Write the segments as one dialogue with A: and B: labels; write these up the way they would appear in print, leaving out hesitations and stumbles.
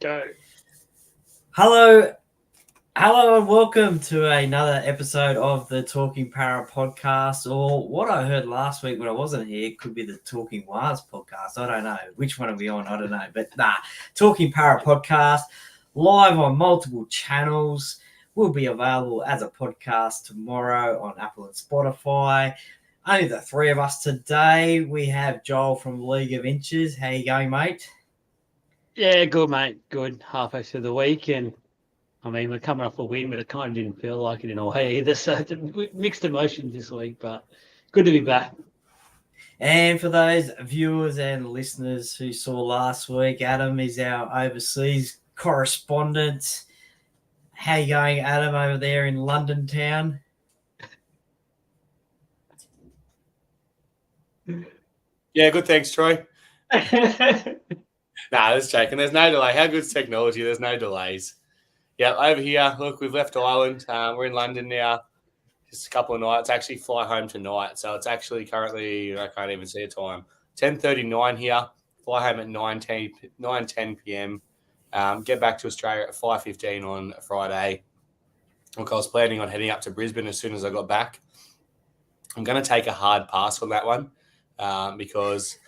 A: Go.
B: Hello, and welcome to another episode of the Talking Parra podcast, or what I heard last week when I wasn't here could be the Talking Wires podcast. I don't know. Which one are we on? I don't know. But Talking Parra podcast, live on multiple channels, will be available as a podcast tomorrow on Apple and Spotify. Only the three of us today. We have Joel from League of Inches. How you going, mate?
A: Yeah, good, mate. Good. Halfway through the week, and I mean, we're coming off a win, but it kind of didn't feel like it in a way either. So it's mixed emotions this week, but good to be back.
B: And for those viewers and listeners who saw last week, Adam is our overseas correspondent. How you going, Adam, over there in London town?
C: Yeah, good. Thanks, Troy. That's joking. There's no delay. How good's technology? There's no delays. Yeah, over here, look, we've left Ireland. We're in London now. Just a couple of nights. Actually, fly home tonight. So it's actually currently, I can't even see a time, 10:39 here. Fly home at 9:10 p.m. Get back to Australia at 5:15 on Friday. Look, I was planning on heading up to Brisbane as soon as I got back. I'm going to take a hard pass on that one because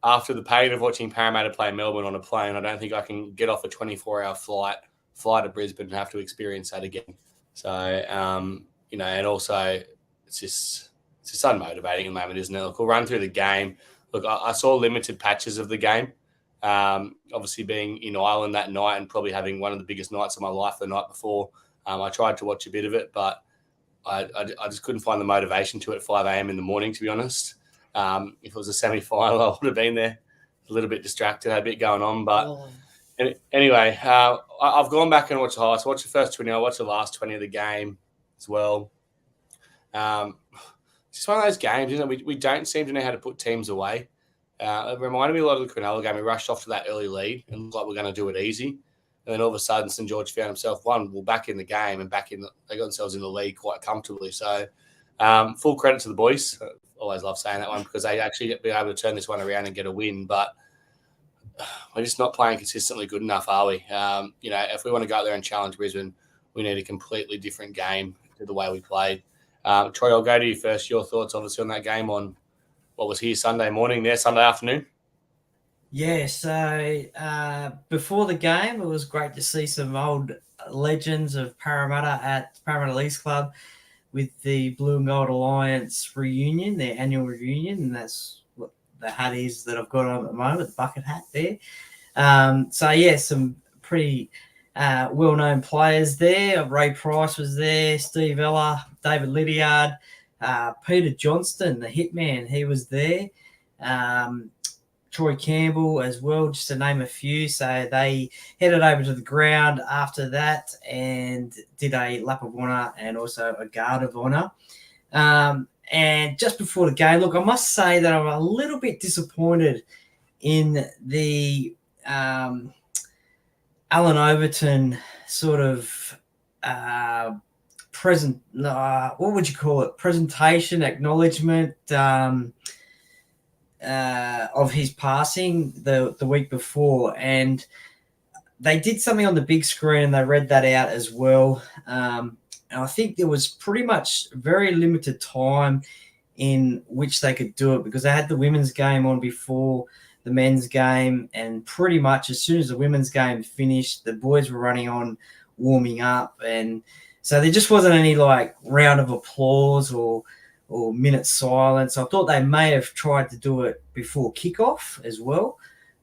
C: after the pain of watching Parramatta play Melbourne on a plane, I don't think I can get off a 24-hour fly to Brisbane and have to experience that again. So, and also it's just unmotivating at the moment, isn't it? Look, we'll run through the game. Look, I saw limited patches of the game. Obviously being in Ireland that night and probably having one of the biggest nights of my life the night before. I tried to watch a bit of it, but I just couldn't find the motivation to at 5 a.m. in the morning, to be honest. If it was a semi-final, I would have been there a little bit distracted, had a bit going on. But anyway, I've gone back and watched the highlights. I watched the first 20. I watched the last 20 of the game as well. It's just one of those games, isn't it? We don't seem to know how to put teams away. It reminded me a lot of the Cronulla game. We rushed off to that early lead and looked like we're going to do it easy. And then all of a sudden, St. George found himself back in the game and they got themselves in the lead quite comfortably. So full credit to the boys. I always love saying that one because they actually be able to turn this one around and get a win. But we're just not playing consistently good enough, are we? If we want to go out there and challenge Brisbane, we need a completely different game to the way we played. Troy, I'll go to you first. Your thoughts, obviously, on that game on what was here Sunday morning, there Sunday afternoon?
B: Yeah, so before the game, it was great to see some old legends of Parramatta at Parramatta Leagues Club with the Blue and Gold Alliance reunion, their annual reunion, and that's what the hat is that I've got on at the moment, the bucket hat there. Some pretty well-known players there. Ray Price was there, Steve Ella, David Lydiard, Peter Johnston, the hitman, he was there. Troy Campbell as well, just to name a few. So they headed over to the ground after that and did a lap of honour and also a guard of honour. And just before the game, look, I must say that I'm a little bit disappointed in the Alan Overton sort of what would you call it? Presentation, acknowledgement of his passing the week before, and they did something on the big screen and they read that out as well. And I think there was pretty much very limited time in which they could do it because they had the women's game on before the men's game, and pretty much as soon as the women's game finished, the boys were running on warming up, and so there just wasn't any like round of applause or minute silence. I thought they may have tried to do it before kickoff as well,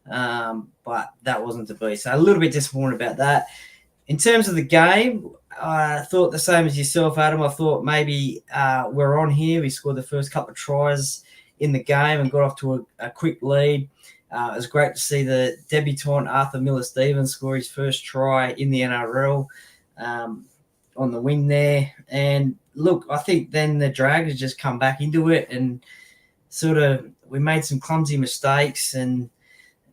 B: but that wasn't to be. So a little bit disappointed about that. In terms of the game, I thought the same as yourself, Adam. I thought maybe we're on here. We scored the first couple of tries in the game and got off to a quick lead. It was great to see the debutant Arthur Miller-Stevens score his first try in the NRL on the win there. And look, I think then the Dragons just come back into it and sort of we made some clumsy mistakes, and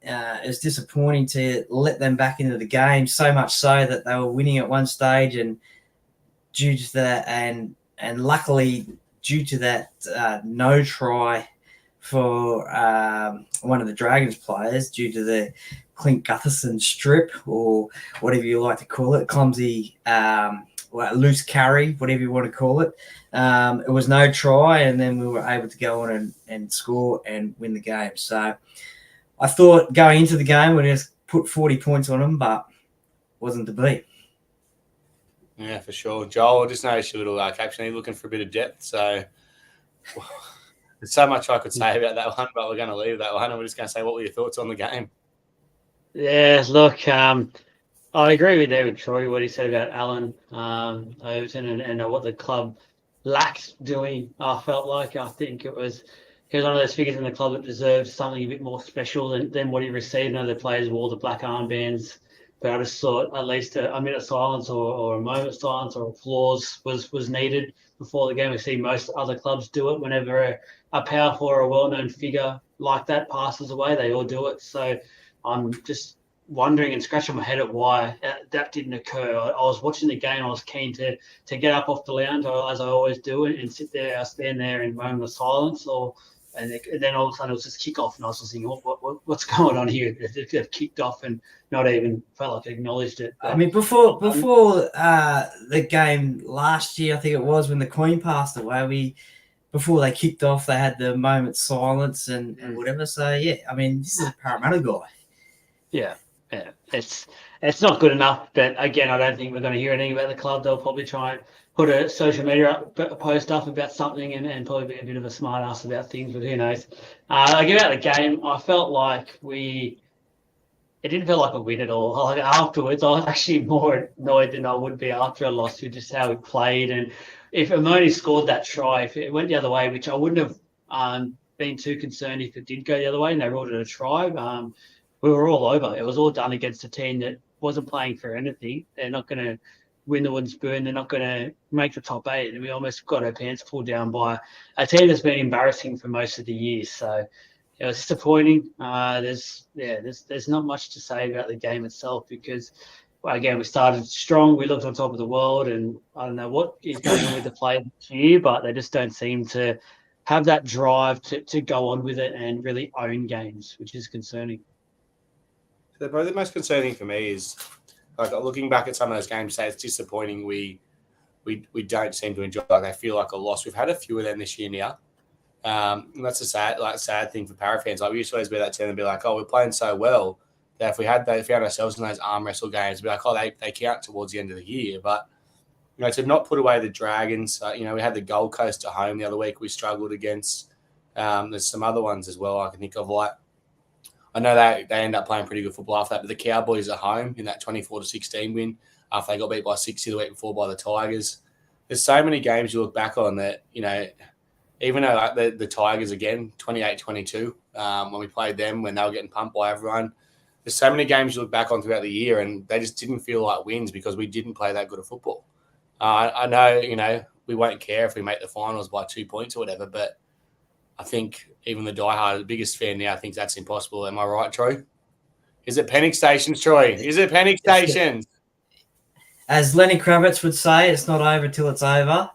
B: it was disappointing to let them back into the game, so much so that they were winning at one stage, and due to that and luckily due to that no try for one of the Dragons players due to the Clint Gutherson strip or whatever you like to call it, clumsy, loose carry, whatever you want to call it. It was no try, and then we were able to go on and score and win the game. So I thought going into the game we'd just put 40 points on them, but wasn't to be.
C: Yeah, for sure. Joel, I just noticed your little caption. Looking for a bit of depth. So there's so much I could say about that one, but we're going to leave that one. And we're just going to say, what were your thoughts on the game?
A: Yeah, look, I agree with David Troy, what he said about Alan Overton and what the club lacked doing. I felt like I think he was one of those figures in the club that deserved something a bit more special than what he received. None of the players wore the black armbands, but I just thought at least a minute of silence or a moment of silence or applause was needed before the game. We see most other clubs do it whenever a powerful or a well-known figure like that passes away. They all do it. So I'm just wondering and scratching my head at why that didn't occur. I was watching the game. I was keen to get up off the lounge, as I always do, and sit there, stand there in a moment of silence. And then all of a sudden it was just kick off, and I was just thinking, what's going on here? They've kicked off and not even felt like acknowledged it. But,
B: I mean, before the game last year, I think it was when the Queen passed away, before they kicked off, they had the moment silence and whatever. So yeah, I mean, this is a Parramatta guy.
A: Yeah, it's not good enough. But again, I don't think we're going to hear anything about the club. They'll probably try and put a social media post up about something and probably be a bit of a smart ass about things, but who knows. About the game, I felt like it didn't feel like a win at all. Like afterwards, I was actually more annoyed than I would be after a loss with just how we played. And if Amoni scored that try, if it went the other way, which I wouldn't have been too concerned if it did go the other way and they ruled it a try, we were all over. It was all done against a team that wasn't playing for anything. They're not going to win the wooden spoon. They're not going to make the top 8. And we almost got our pants pulled down by a team that's been embarrassing for most of the years. So it was disappointing. There's not much to say about the game itself because, again, we started strong. We looked on top of the world, and I don't know what is going on with the players this year, but they just don't seem to have that drive to go on with it and really own games, which is concerning.
C: Probably the most concerning for me is like looking back at some of those games. Say it's disappointing. We don't seem to enjoy. Like they feel like a loss. We've had a few of them this year now. And that's a sad thing for Parra fans. Like we used to always be that team and be like, oh, we're playing so well that if we found ourselves in those arm wrestle games, be like, oh, they count towards the end of the year. But to not put away the Dragons. We had the Gold Coast at home the other week. We struggled against. There's some other ones as well I can think of. Like I know they end up playing pretty good football after that, but the Cowboys at home in that 24-16 win after they got beat by 60 the week before by the Tigers. There's so many games you look back on that, even though like the Tigers again, 28-22, when we played them, when they were getting pumped by everyone, there's so many games you look back on throughout the year and they just didn't feel like wins because we didn't play that good of football. I know, we won't care if we make the finals by 2 points or whatever, but I think even the diehard, the biggest fan now, thinks that's impossible. Am I right, Troy? Is it panic stations, Troy? Is it panic stations?
B: As Lenny Kravitz would say, it's not over till it's over.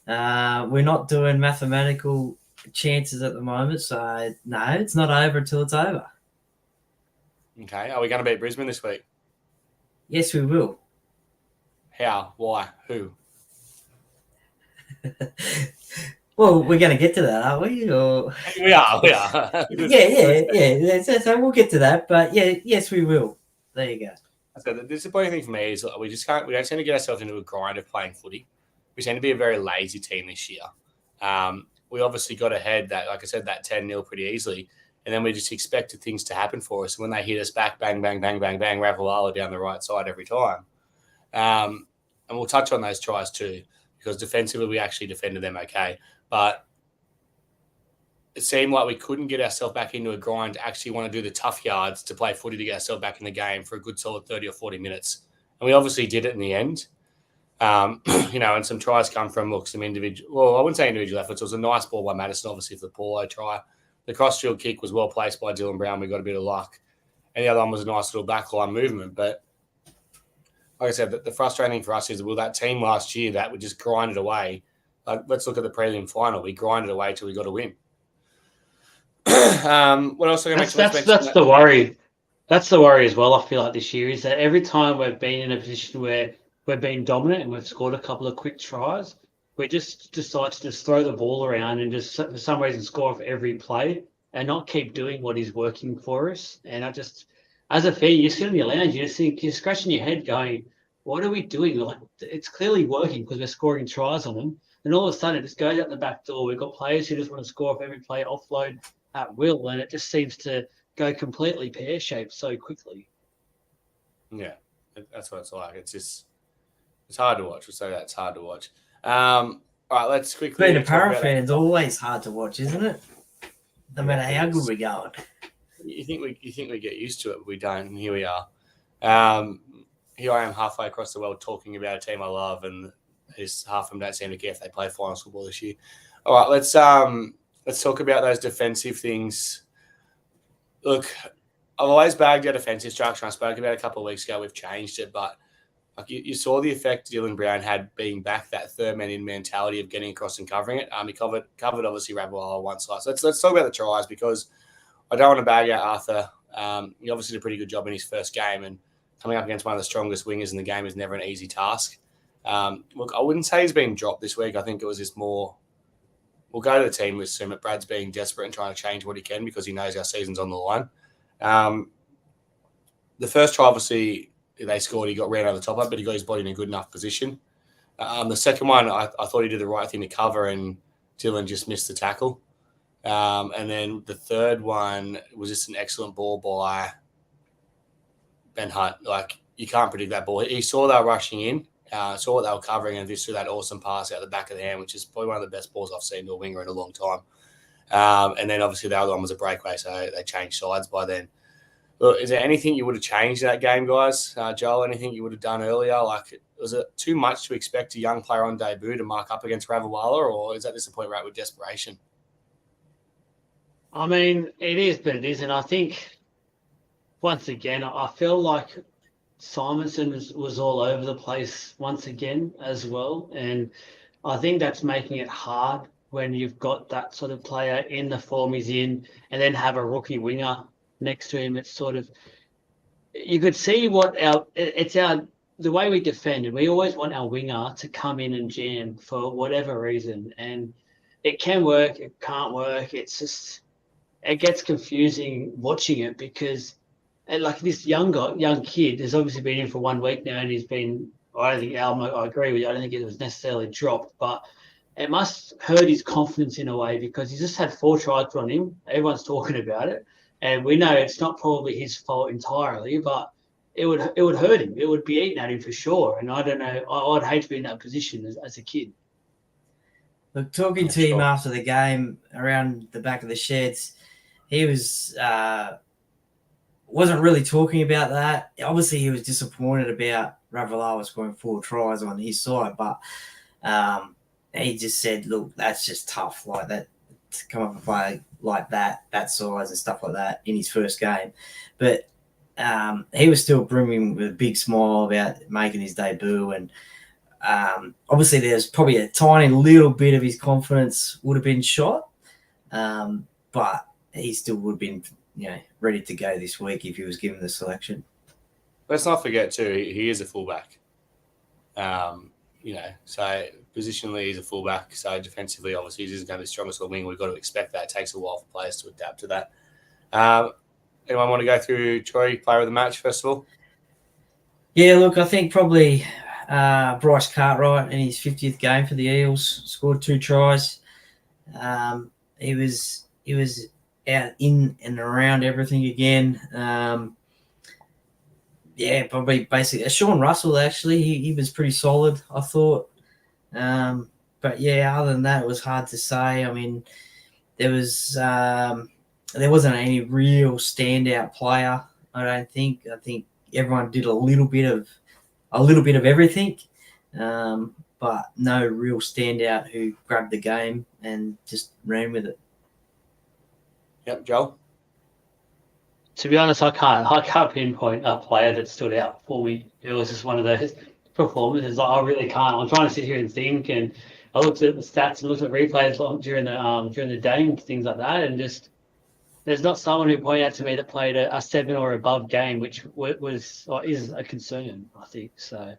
B: We're not doing mathematical chances at the moment, so no, it's not over until it's over.
C: Okay, are we going to beat Brisbane this week?
B: Yes, we will.
C: How? Why? Who?
B: Well, we're going to get to that, aren't we? Or...
C: We are.
B: Yeah. So we'll get to that, but yes, we will. There you go.
C: So the disappointing thing for me is we don't seem to get ourselves into a grind of playing footy. We seem to be a very lazy team this year. We obviously got ahead like I said, that 10-0 pretty easily, and then we just expected things to happen for us. When they hit us back, bang, bang, bang, bang, bang, Ravalawa down the right side every time. And we'll touch on those tries too, because defensively we actually defended them okay. But it seemed like we couldn't get ourselves back into a grind to actually want to do the tough yards to play footy to get ourselves back in the game for a good solid 30 or 40 minutes. And we obviously did it in the end. And some tries come from, some individual, well, I wouldn't say individual efforts. It was a nice ball by Madison, obviously, for the Paulo try. The cross-field kick was well placed by Dylan Brown. We got a bit of luck. And the other one was a nice little backline movement. But like I said, the frustrating thing for us is, that team last year that we just grinded away. Let's look at the prelim final. We grinded away till we got a win. What else?
A: That's the worry. That's the worry as well, I feel like this year, is that every time we've been in a position where we've been dominant and we've scored a couple of quick tries, we just decide to just throw the ball around and just for some reason score off every play and not keep doing what is working for us. And I just, as a fan, you sit on your lounge, you just think, you're scratching your head going, what are we doing? Like, it's clearly working because we're scoring tries on them. And all of a sudden it just goes out the back door. We've got players who just want to score off every play, offload at will, and it just seems to go completely pear-shaped so quickly.
C: Yeah, that's what it's like. It's hard to watch. We'll say that it's hard to watch. All right, let's quickly.
B: Being a Parra fan's always hard to watch, isn't it? No matter how good we're going.
C: You think we get used to it, but we don't, and here we are. Here I am halfway across the world talking about a team I love, and half of them don't seem to care if they play finals football this year. All right, let's talk about those defensive things. Look, I've always bagged our defensive structure. I spoke about it a couple of weeks ago. We've changed it, but like you saw the effect Dylan Brown had being back, that third man in mentality of getting across and covering it. He covered obviously Ravalawa one side. So let's talk about the tries, because I don't want to bag out Arthur. He obviously did a pretty good job in his first game, and coming up against one of the strongest wingers in the game is never an easy task. Look, I wouldn't say he's been dropped this week. I think it was just more. We'll go to the team with Sumit. Brad's being desperate and trying to change what he can because he knows our season's on the line. The first try, obviously, they scored. He got ran over the top of it, but he got his body in a good enough position. The second one, I thought he did the right thing to cover, and Dylan just missed the tackle. And then the third one was just an excellent ball by Ben Hunt. Like, you can't predict that ball. He saw they were rushing in, saw what they were covering, and just threw that awesome pass out the back of the hand, which is probably one of the best balls I've seen to a winger in a long time. And then obviously the other one was a breakaway, so they changed sides by then. Look, is there anything you would have changed in that game, guys? Joel, anything you would have done earlier? Like, was it too much to expect a young player on debut to mark up against Ravalawa, or is that just a point right with desperation?
A: I mean, it is, but it isn't. I think, once again, I feel like Simonson was all over the place once again as well. And I think that's making it hard when you've got that sort of player in the form he's in and then have a rookie winger next to him. It's sort of, you could see the way we defend, and we always want our winger to come in and jam for whatever reason. And it can work, it can't work. It's just, it gets confusing watching it because like this young kid has obviously been in for 1 week now, and he's been, I agree with you, I don't think it was necessarily dropped, but it must hurt his confidence in a way because he's just had 4 tries on him. Everyone's talking about it. And we know it's not probably his fault entirely, but it would hurt him. It would be eating at him for sure. And I don't know, I'd hate to be in that position as a kid.
B: Look, talking to him after the game around the back of the sheds, he was wasn't really talking about that. Obviously, he was disappointed about Ravalawa scoring 4 tries on his side, but he just said, look, that's just tough, like that, to come up and play like that size and stuff like that in his first game. But he was still brimming with a big smile about making his debut. And obviously there's probably a tiny little bit of his confidence would have been shot, but he still would have been, ready to go this week if he was given the selection.
C: Let's not forget too, he is a fullback. So positionally he's a fullback. So defensively, obviously, he's going to be the strongest wing. We've got to expect that. It takes a while for players to adapt to that. Anyone want to go through Troy, player of the match, first of all?
B: Yeah, look, I think probably Bryce Cartwright in his 50th game for the Eels scored 2 tries. He was out in and around everything again. Probably basically Sean Russell, actually, he was pretty solid, I thought. But yeah, other than that, it was hard to say. I mean, there wasn't any real standout player, I don't think. I think everyone did a little bit of everything, but no real standout who grabbed the game and just ran with it.
C: Yep, Joel.
A: To be honest, I can't pinpoint a player that stood out for me. It was just one of those performances. I really can't. I'm trying to sit here and think, and I looked at the stats and looked at replays during the day and things like that, and just there's not someone who pointed out to me that played a 7 or above game, which was or is a concern, I think. So,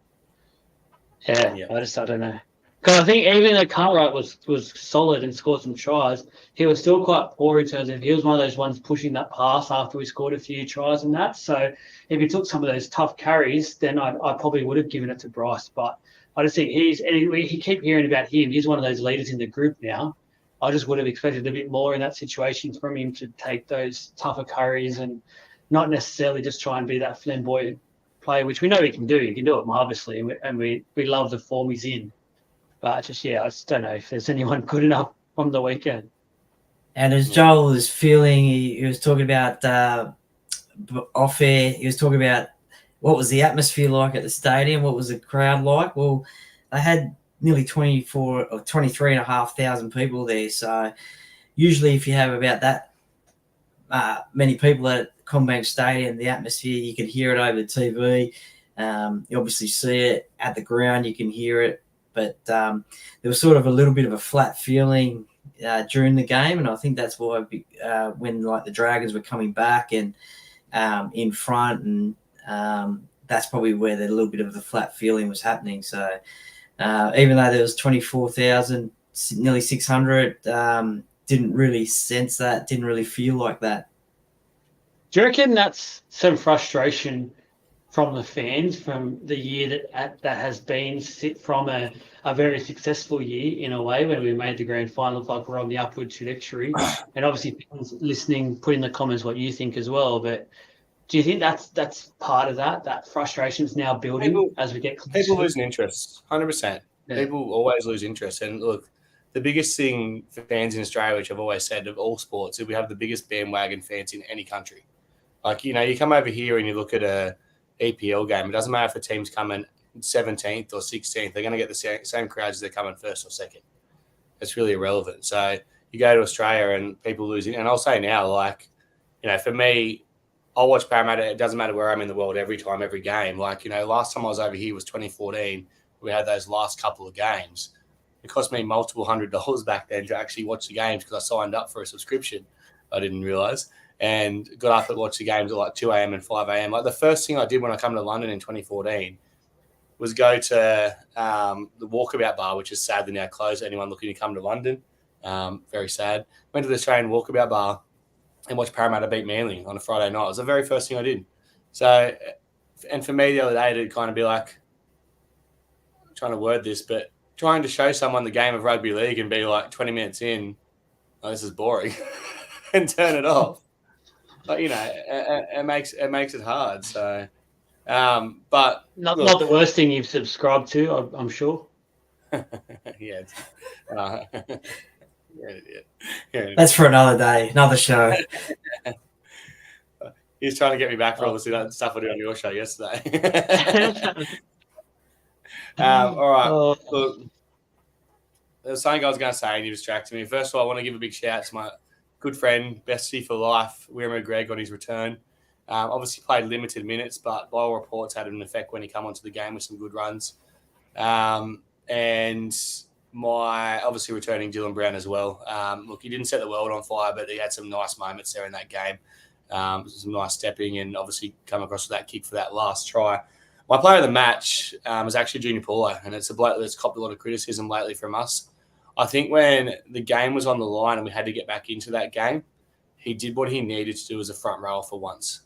A: yeah. I don't know. Because I think even though Cartwright was solid and scored some tries, he was still quite poor in terms of he was one of those ones pushing that pass after we scored a few tries and that. So if he took some of those tough carries, then I probably would have given it to Bryce. But I just think he keep hearing about him. He's one of those leaders in the group now. I just would have expected a bit more in that situation from him to take those tougher carries and not necessarily just try and be that flamboyant player, which we know he can do. He can do it marvelously, and we love the form he's in. But I just don't know if there's anyone good enough from the weekend.
B: And as Joel was feeling, he was talking about off air, he was talking about what was the atmosphere like at the stadium, what was the crowd like. Well, they had nearly 24 or 23,500 people there. So usually if you have about that many people at Combank Stadium, the atmosphere, you can hear it over the TV. You obviously see it at the ground, you can hear it. But there was sort of a little bit of a flat feeling during the game, and I think that's why when like the Dragons were coming back and in front, and that's probably where the little bit of the flat feeling was happening. So even though there was 24,000, nearly 600, didn't really sense that, didn't really feel like that.
A: Do you reckon that's some frustration from the fans from the year that has been from a very successful year in a way when we made the grand final, look like we're on the upward trajectory, and obviously fans listening, put in the comments what you think as well. But do you think that's part of that frustration is now building as we get closer?
C: People losing interest, 100%. Yeah. People always lose interest, and look, the biggest thing for fans in Australia, which I've always said of all sports, is we have the biggest bandwagon fans in any country. Like, you come over here and you look at a EPL game. It doesn't matter if the team's coming 17th or 16th. They're going to get the same crowds as they're coming first or second. It's really irrelevant. So you go to Australia and people losing. And I'll say now, like, for me, I'll watch Parramatta. It doesn't matter where I'm in the world every time, every game. Like, last time I was over here was 2014. We had those last couple of games. It cost me multiple $100 back then to actually watch the games because I signed up for a subscription. I didn't realise. And got up and watched the games at like 2 a.m. and 5 a.m. Like the first thing I did when I come to London in 2014 was go to the Walkabout Bar, which is sadly now closed. Anyone looking to come to London, very sad. Went to the Australian Walkabout Bar and watched Parramatta beat Manly on a Friday night. It was the very first thing I did. So, and for me the other day to kind of be like, I'm trying to word this, but trying to show someone the game of rugby league and be like 20 minutes in, oh, this is boring, and turn it off. But it makes it hard. So, but
A: not the worst thing you've subscribed to, I'm sure.
C: Yeah.
B: That's for another day, another show.
C: He's trying to get me back for obviously that stuff I did on your show yesterday. All right. Look, there was something I was going to say and you distracted me. First of all, I want to give a big shout out to my good friend, bestie for life, Wiramu Greg, on his return. Obviously played limited minutes, but by all reports had an effect when he came onto the game with some good runs. And my obviously returning Dylan Brown as well. Look, he didn't set the world on fire, but he had some nice moments there in that game. Some nice stepping and obviously come across with that kick for that last try. My player of the match was actually Junior Paulo, and it's a bloke that's copped a lot of criticism lately from us. I think when the game was on the line and we had to get back into that game, he did what he needed to do as a front rower for once.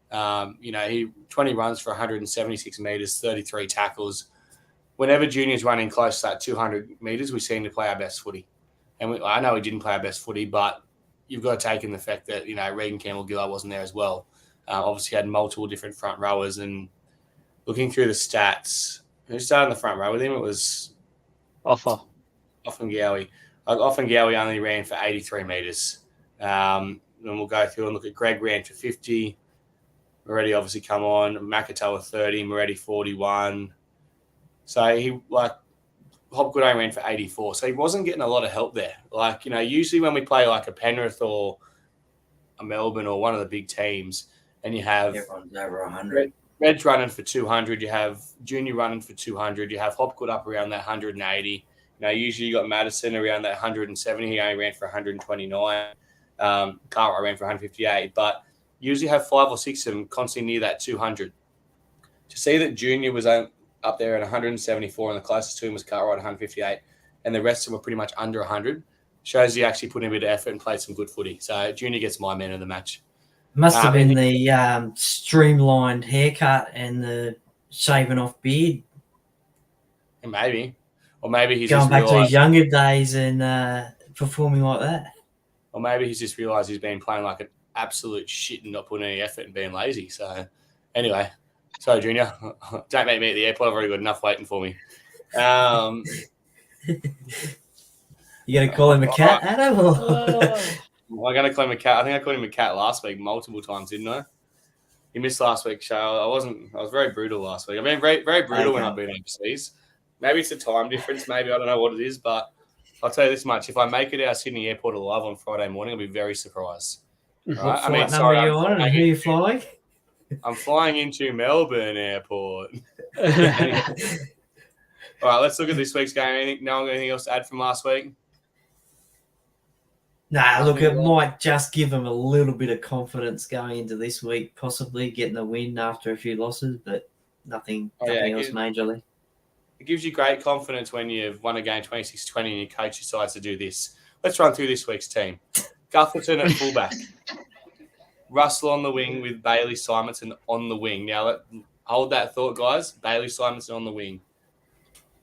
C: He 20 runs for 176 metres, 33 tackles. Whenever Junior's running close to that 200 metres, we seem to play our best footy. And I know he didn't play our best footy, but you've got to take in the fact that, Regan Campbell-Gillard wasn't there as well. Obviously had multiple different front rowers, and looking through the stats, who started in the front row with him? It was Offengawi. Offengawi only ran for 83 metres. And we'll go through and look at Greg ran for 50. Moretti obviously come on. Makatoa 30. Moretti 41. So Hopgood only ran for 84. So he wasn't getting a lot of help there. Usually when we play like a Penrith or a Melbourne or one of the big teams, and you have
B: everyone's over 100.
C: Red's running for 200. You have Junior running for 200. You have Hopgood up around that 180. Usually you got Madison around that 170. He only ran for 129. Cartwright ran for 158, but usually have 5 or 6 of them constantly near that 200. To see that Junior was up there at 174 and the closest to him was Cartwright at 158, and the rest of them were pretty much under 100, shows he actually put in a bit of effort and played some good footy. So Junior gets my man of the match.
B: Must have been the streamlined haircut and the shaven off beard.
C: Maybe. Or maybe he's
B: going
C: just
B: back to his younger days and performing like that.
C: Or maybe he's just realised he's been playing like an absolute shit and not putting any effort and being lazy. So anyway, sorry, Junior. Don't make me at the airport. I've already got enough waiting for me.
B: You going to call him a cat, Adam? Or?
C: I'm going to call him a cat. I think I called him a cat last week multiple times, didn't I? You missed last week's show. I was very brutal last week. I've been very, very brutal when I've been overseas. Maybe it's a time difference. Maybe I don't know what it is, but I'll tell you this much. If I make it out of Sydney Airport alive on Friday morning, I'll be very surprised.
B: What flight number are you on and who are you flying?
C: I'm flying into Melbourne Airport. All right, let's look at this week's game. Anything else to add from last week?
B: Nah, look, it might just give them a little bit of confidence going into this week, possibly getting a win after a few losses, but nothing else majorly.
C: It gives you great confidence when you've won a game 26-20 and your coach decides to do this. Let's run through this week's team. Gutherton at fullback. Russell on the wing with Bailey Simonson on the wing. Now, hold that thought, guys. Bailey Simonson on the wing.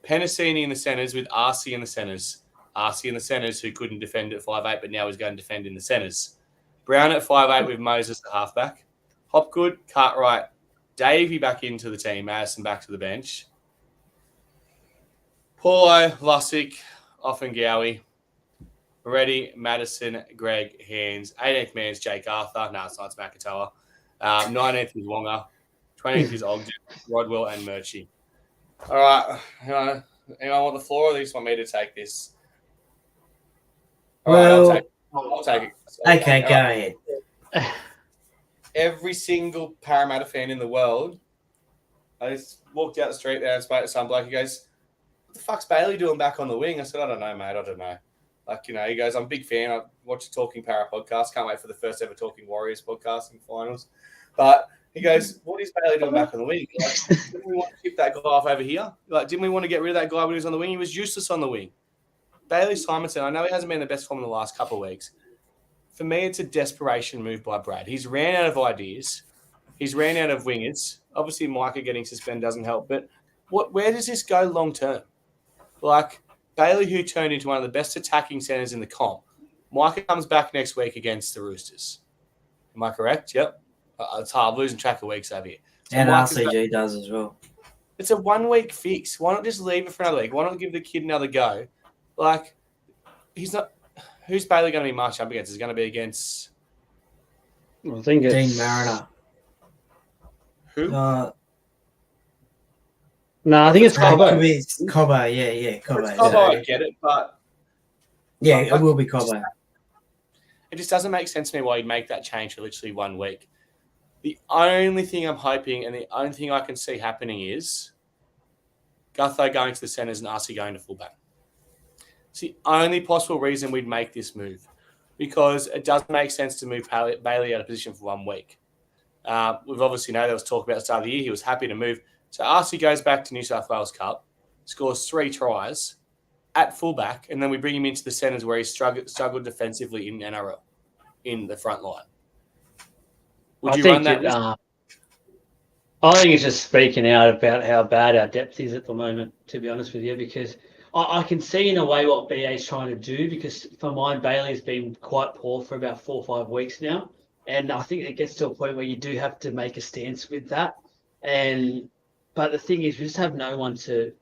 C: Penasini in the centres with RC in the centres. RC in the centres who couldn't defend at 5'8", but now he's going to defend in the centres. Brown at 5'8" with Moses at halfback. Hopgood, Cartwright, Davey back into the team. Madison back to the bench. Paulo, Lussick, Offengowie. Moretti, Madison, Greg, Hands. 18th man's Jake Arthur. No, it's not. It's Makatoa. 19th is Wonga. 20th is Ogden, Rodwell, and Murchie. All right. Anyone want the floor, or do you just want me to take this?
B: Well,
C: I'll take it.
B: Okay, go ahead.
C: Every single Parramatta fan in the world, I just walked out the street there and spoke to some bloke. He goes, "What the fuck's Bailey doing back on the wing?" I said, "I don't know, mate. I don't know." He goes, "I'm a big fan. I watch the Talking Parra podcast. Can't wait for the first ever Talking Warriors podcast in finals." But he goes, "What is Bailey doing back on the wing? Didn't we want to keep that guy off over here? Didn't we want to get rid of that guy when he was on the wing? He was useless on the wing." Bailey Simonson, I know he hasn't been the best form in the last couple of weeks. For me, it's a desperation move by Brad. He's ran out of ideas. He's ran out of wingers. Obviously, Micah getting suspended doesn't help. But where does this go long term? Bailey, who turned into one of the best attacking centers in the comp. Micah comes back next week against the Roosters. Am I correct? Yep. It's hard. I'm losing track of weeks over here. So
B: and RCG does as well.
C: It's a 1 week fix. Why not just leave it for another week? Why not give the kid another go? He's not. Who's Bailey going to be marching up against? Is going to be against?
A: I think it's
B: Dean Mariner.
C: Who?
A: No, I think it's Cobbo.
B: Cobbo, yeah, Cobbo.
C: It's Cobbo, I get it, but
B: yeah, it will be Cobbo.
C: It just doesn't make sense to me why you'd make that change for literally 1 week. The only thing I'm hoping and the only thing I can see happening is Gutho going to the centres and RC going to fullback. It's the only possible reason we'd make this move, because it doesn't make sense to move Bailey out of position for 1 week. We've obviously know there was talk about the start of the year. He was happy to move. So RC goes back to New South Wales Cup, scores 3 tries at fullback, and then we bring him into the centres where he struggled defensively in NRL in the front line. Would you run that?
A: I think it's just speaking out about how bad our depth is at the moment, to be honest with you, because I can see in a way what BA is trying to do, because for mine, Bailey's been quite poor for about 4 or 5 weeks now. And I think it gets to a point where you do have to make a stance with that. But the thing is, we just have no one to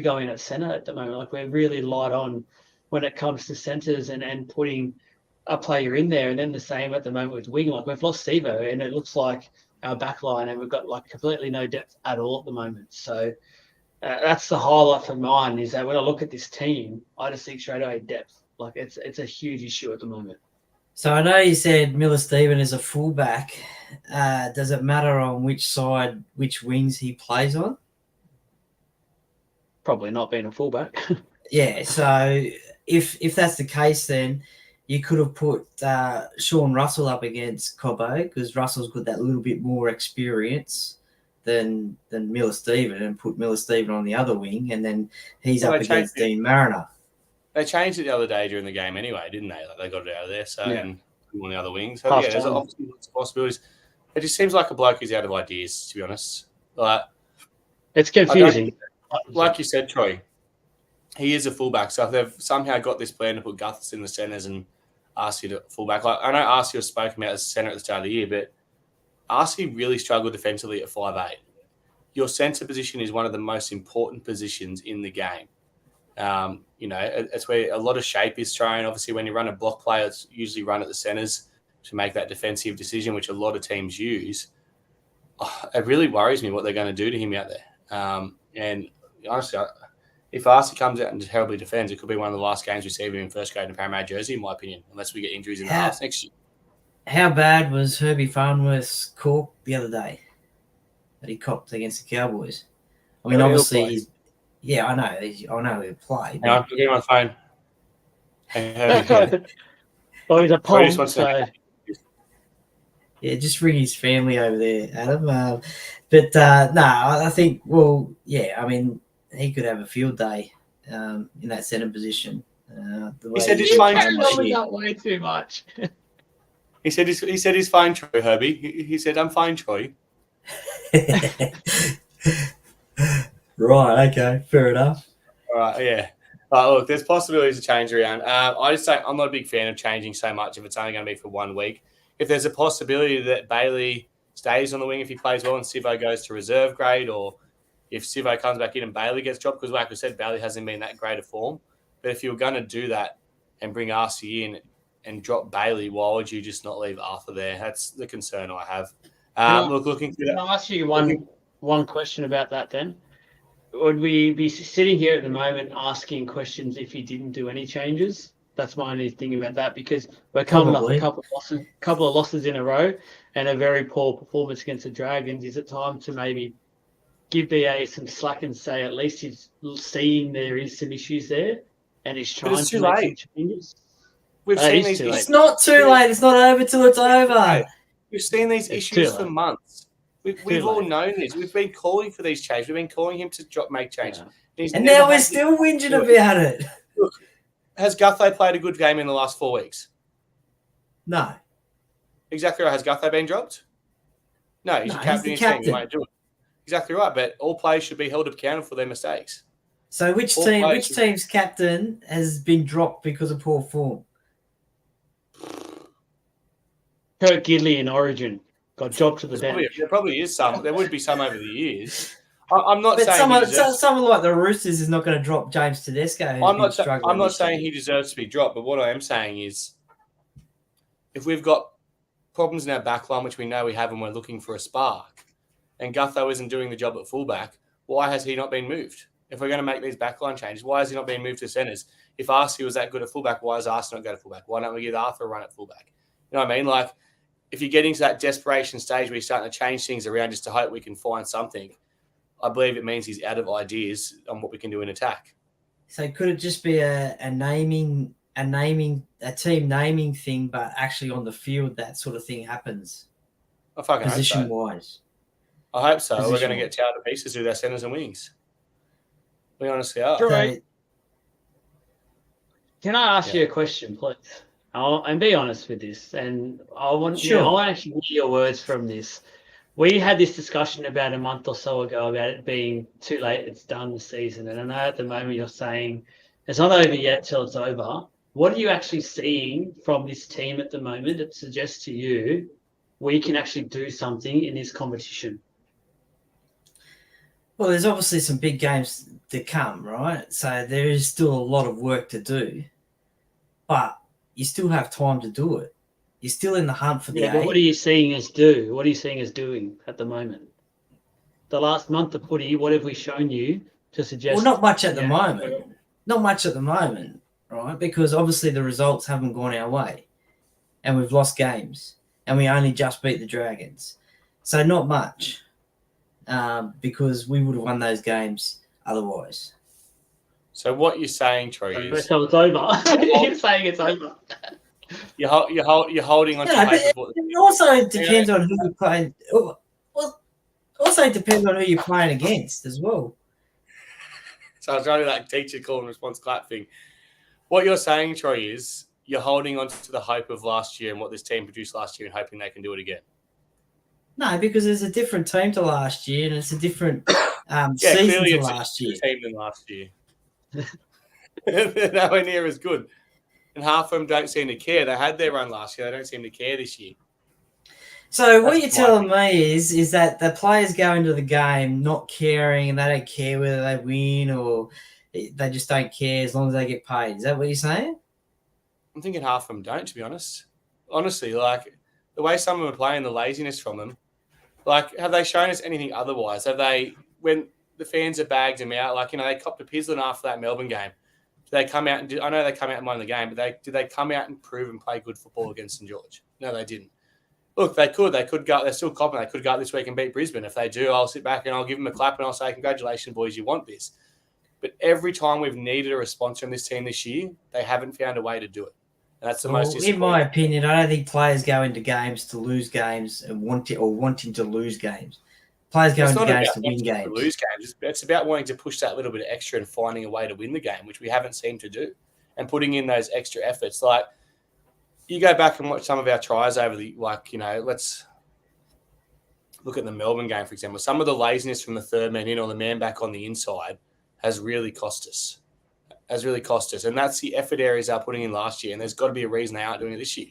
A: go in at centre at the moment. We're really light on when it comes to centres and putting a player in there. And then the same at the moment with wing. We've lost Stevo, and it looks like our back line, and we've got completely no depth at all at the moment. So that's the highlight for mine, is that when I look at this team, I just think straight away depth. It's a huge issue at the moment.
B: So I know you said Miller-Steven is a fullback. Does it matter on which side, which wings he plays on?
A: Probably not being a fullback.
B: Yeah, so if that's the case, then you could have put Sean Russell up against Cobbo because Russell's got that little bit more experience than Miller Steven, and put Miller Steven on the other wing, and then he's up against Dean Mariner.
C: They changed it the other day during the game anyway, didn't they? Like, they got it out of there, so and on the other wing. So there's obviously lots of possibilities. It just seems like a bloke who's out of ideas, to be honest. Like,
A: it's confusing.
C: Like you said, Troy, he is a fullback. So if they've somehow got this plan to put Guthers in the centres and Arcee to fullback, like I know Arcee was spoken about as a centre at the start of the year, but Arcee really struggled defensively at 5'8". Your centre position is one of the most important positions in the game. It's where a lot of shape is thrown. Obviously, when you run a block play, it's usually run at the centres to make that defensive decision, which a lot of teams use. It really worries me what they're going to do to him out there. And honestly, if Arcee comes out and terribly defends, it could be one of the last games we see him in first grade in a Parramatta jersey, in my opinion, unless we get injuries in the halves next year.
B: How bad was Herbie Farnworth's cork the other day that he copped against the Cowboys? I mean, obviously, I know he'll play.
C: Hang on, I'll get my phone.
A: Well, he's a punk, so...
B: Yeah, just ring his family over there, Adam. I think, I mean, he could have a field day in that centre position.
C: He said he's fine.
A: Way too much.
C: He said he's fine, Troy, Herbie. He said, I'm fine, Troy.
B: Right, okay, fair enough.
C: All right, yeah. Look, there's possibilities to change around. I just say I'm not a big fan of changing so much if it's only going to be for 1 week. If there's a possibility that Bailey stays on the wing if he plays well and Sivo goes to reserve grade, or if Sivo comes back in and Bailey gets dropped, because like I said, Bailey hasn't been that great a form. But if you were going to do that and bring Arcee in and drop Bailey, why would you just not leave Arthur there? That's the concern I have. Looking through that.
A: Can I ask you one question about that then? Would we be sitting here at the moment asking questions if he didn't do any changes? That's my only thing about that, because we're coming off a couple of losses in a row and a very poor performance against the Dragons. Is it time to maybe give BA some slack and say at least he's seeing there is some issues there and he's trying to make some changes?
C: We've seen these.
B: It's not too late. It's not over till it's over.
C: We've seen these issues for months. We've all known this. We've been calling for these changes. We've been calling him to make change.
B: Yeah. And now we're still whinging about it.
C: Look, has Gutho played a good game in the last 4 weeks?
B: No.
C: Exactly right. Has Gutho been dropped? No, he's a captain. He's saying he won't do it. Exactly right. But all players should be held accountable for their mistakes.
B: So which team's captain has been dropped because of poor form?
A: Kurt Gidley in Origin got dropped to the bench.
C: There probably is some. There would be some over the years. I'm not saying
B: someone like the Roosters is not going to drop James Tedesco.
C: I'm not saying he deserves to be dropped, but what I am saying is, if we've got problems in our backline, which we know we have, and we're looking for a spark, and Gutho isn't doing the job at fullback, why has he not been moved? If we're going to make these backline changes, why has he not been moved to centres? If Arcee was that good at fullback, why is Arcee not go to fullback? Why don't we give Arthur a run at fullback? You know what I mean? Like, if you're getting to that desperation stage where you're starting to change things around just to hope we can find something, I believe it means he's out of ideas on what we can do in attack.
B: So could it just be a team naming thing, but actually on the field that sort of thing happens?
C: I fucking
B: position wise.
C: I hope so. We're going to get towed to pieces with our centres and wings. We honestly are.
A: Right. Can I ask you a question, please? And be honest with this. And I want to actually hear your words from this. We had this discussion about a month or so ago about it being too late. It's done the season. And I know at the moment you're saying it's not over yet till it's over. What are you actually seeing from this team at the moment that suggests to you we can actually do something in this competition?
B: Well, there's obviously some big games to come, right? So there is still a lot of work to do. But you still have time to do it. You're still in the hunt for the
A: but what are you seeing us do? What are you seeing us doing at the moment? The last month of footy, what have we shown you to suggest?
B: Well, not much at the moment. Not much at the moment, right? Because obviously the results haven't gone our way. And we've lost games. And we only just beat the Dragons. So not much. Because we would have won those games otherwise.
C: So what you're saying, Troy, is...
A: So it's over. You're saying it's over.
C: You're holding on to
B: Yeah, but
C: hope of what.
B: it also depends on who you're playing. Well, also it depends on who you're playing against as well.
C: So I was trying to like teacher call and response clap thing. What you're saying, Troy, is you're holding on to the hope of last year and what this team produced last year and hoping they can do it again.
B: No, because it's a different team to last year, and it's a different
C: Yeah,
B: season
C: clearly
B: to
C: it's
B: last
C: a
B: year.
C: better team than last year. They're nowhere near as good. And half of them don't seem to care. They had their run last year. They don't seem to care this year.
B: So what
C: That's
B: you're telling
C: my
B: me is that the players go into the game not caring, and they don't care whether they win or they just don't care as long as they get paid. Is that what you're saying?
C: I'm thinking half of them don't, to be honest. Honestly, like the way some of them are playing, the laziness from them, like have they shown us anything otherwise? Have they, when the fans have bagged them out, like, they copped a pizzling after that Melbourne game. Did they come out and I know they come out and won the game, but did they come out and prove and play good football against St George? No, they didn't. Look, they could go. They're still copping. They could go out this week and beat Brisbane. If they do, I'll sit back and I'll give them a clap and I'll say, congratulations, boys, you want this. But every time we've needed a response from this team this year, they haven't found a way to do it. And that's the most disappointing.
B: In my opinion, I don't think players go into games to lose games and wanting to lose games. Players go into games to win games.
C: To lose games. It's about wanting to push that little bit of extra and finding a way to win the game, which we haven't seemed to do, and putting in those extra efforts. Like, you go back and watch some of our tries over the, let's look at the Melbourne game, for example. Some of the laziness from the third man in or the man back on the inside has really cost us. And that's the effort areas they're putting in last year, and there's got to be a reason they aren't doing it this year.